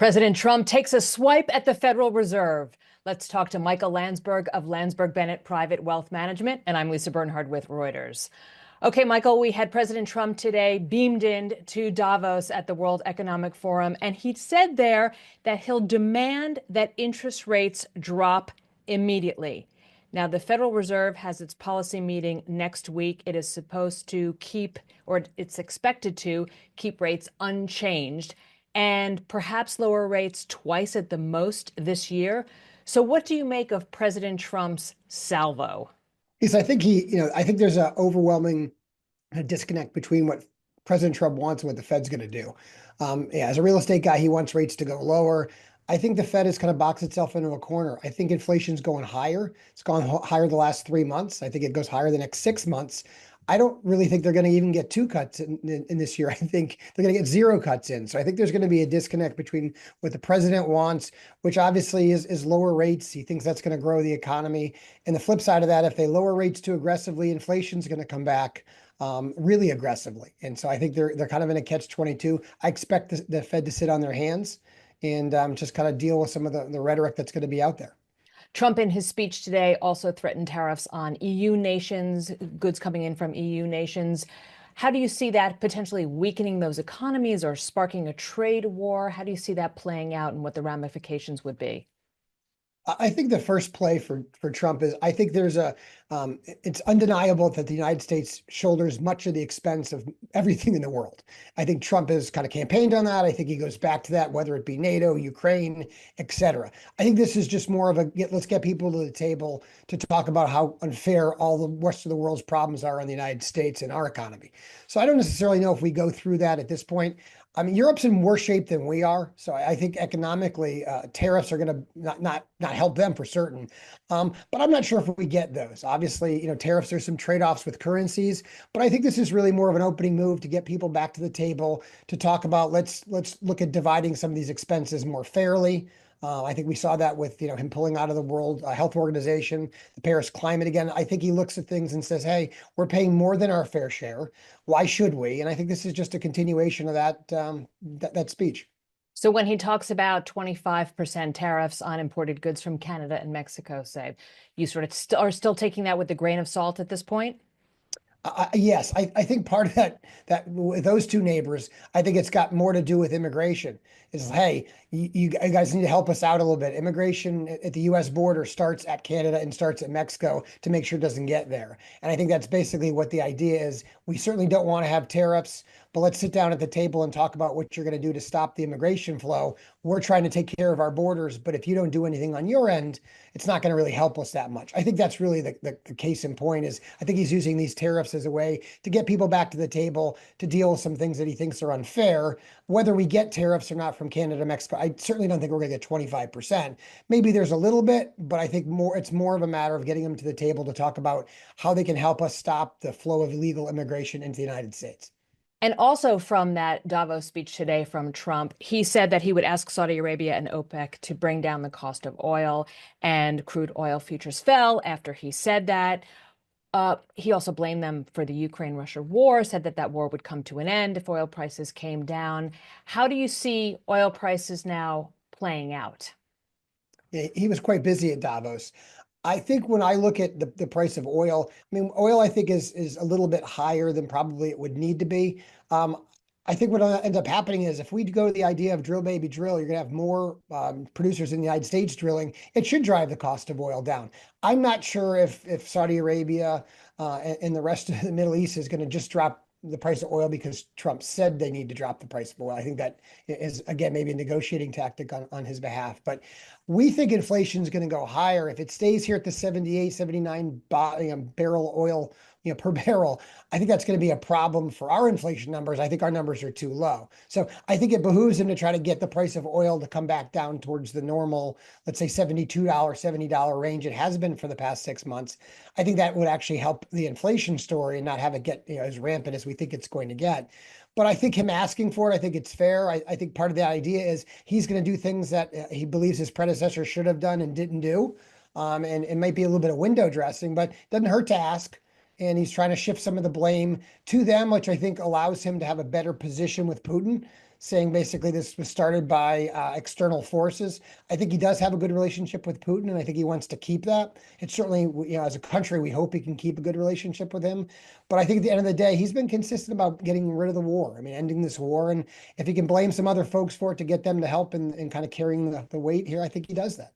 President Trump takes a swipe at the Federal Reserve. Let's talk to Michael Landsberg of Landsberg Bennett Private Wealth Management. And I'm Lisa Bernhard with Reuters. Okay, Michael, we had President Trump today beamed in to Davos at the World Economic Forum, and he said there that he'll demand that interest rates drop immediately. Now, the Federal Reserve has its policy meeting next week. It is supposed to keep, or it's expected to keep rates unchanged and perhaps lower rates twice at the most this year. So what do you make of President Trump's salvo? Is I think I think there's an overwhelming disconnect between what President Trump wants and what the Fed's going to do. Yeah, as a real estate guy, he wants rates to go lower. I think the Fed has kind of boxed itself into a corner. I think inflation's going higher. It's gone higher the last 3 months. I think it goes higher the next 6 months. I don't really think they're going to even get two cuts in this year. I think they're going to get zero cuts in. So I think there's going to be a disconnect between what the president wants, which obviously is lower rates. He thinks that's going to grow the economy. And the flip side of that, if they lower rates too aggressively, inflation's going to come back really aggressively. And so I think they're kind of in a catch-22. I expect the Fed to sit on their hands and just kind of deal with some of the rhetoric that's going to be out there. Trump, in his speech today, also threatened tariffs on EU nations, goods coming in from EU nations. How do you see that potentially weakening those economies or sparking a trade war? How do you see that playing out and what the ramifications would be? I think the first play for Trump is I think it's undeniable that the United States shoulders much of the expense of everything in the world. I think Trump has kind of campaigned on that. I think he goes back to that, whether it be NATO, Ukraine, et cetera. I think this is just more of let's get people to the table to talk about how unfair all the rest of the world's problems are on the United States and our economy. So I don't necessarily know if we go through that at this point. I mean, Europe's in worse shape than we are, so I think economically, tariffs are going to not help them for certain. But I'm not sure if we get those. Obviously, tariffs. There's some trade-offs with currencies, but I think this is really more of an opening move to get people back to the table to talk about let's look at dividing some of these expenses more fairly. I think we saw that with him pulling out of the World Health Organization, the Paris Climate again. I think he looks at things and says, "Hey, we're paying more than our fair share. Why should we?" And I think this is just a continuation of that speech. So when he talks about 25% tariffs on imported goods from Canada and Mexico, say, you sort of are still taking that with a grain of salt at this point? Yes, I think part of that with those two neighbors, I think it's got more to do with immigration. Is hey, you guys need to help us out a little bit. Immigration at the U.S. border starts at Canada and starts at Mexico to make sure it doesn't get there. And I think that's basically what the idea is. We certainly don't want to have tariffs, but let's sit down at the table and talk about what you're going to do to stop the immigration flow. We're trying to take care of our borders, but if you don't do anything on your end, it's not going to really help us that much. I think that's really the case in point is I think he's using these tariffs as a way to get people back to the table to deal with some things that he thinks are unfair. Whether we get tariffs or not from Canada, Mexico, I certainly don't think we're going to get 25%. Maybe there's a little bit, but I think it's more of a matter of getting them to the table to talk about how they can help us stop the flow of illegal immigration into the United States. And also from that Davos speech today from Trump, he said that he would ask Saudi Arabia and OPEC to bring down the cost of oil, and crude oil futures fell after he said that. He also blamed them for the Ukraine-Russia war, said that that war would come to an end if oil prices came down. How do you see oil prices now playing out? Yeah, he was quite busy at Davos. I think when I look at the price of oil, I mean, oil I think is a little bit higher than probably it would need to be. I think what ends up happening is if we go to the idea of drill, baby, drill, you're going to have more producers in the United States drilling. It should drive the cost of oil down. I'm not sure if Saudi Arabia and the rest of the Middle East is going to just drop the price of oil because Trump said they need to drop the price of oil. I think that is, again, maybe a negotiating tactic on his behalf. But we think inflation is going to go higher. If it stays here at the 78, 79 barrel oil per barrel, I think that's going to be a problem for our inflation numbers. I think our numbers are too low. So I think it behooves him to try to get the price of oil to come back down towards the normal, let's say $72, $70 range it has been for the past 6 months. I think that would actually help the inflation story and not have it get as rampant as we think it's going to get. But I think him asking for it, I think it's fair. I think part of the idea is he's going to do things that he believes his predecessor should have done and didn't do. And it might be a little bit of window dressing, but it doesn't hurt to ask. And he's trying to shift some of the blame to them, which I think allows him to have a better position with Putin saying basically this was started by external forces. I think he does have a good relationship with Putin, and I think he wants to keep that. It's certainly, as a country, we hope he can keep a good relationship with him. But I think at the end of the day, he's been consistent about getting rid of the war. I mean, ending this war. And if he can blame some other folks for it to get them to help and kind of carrying the weight here, I think he does that.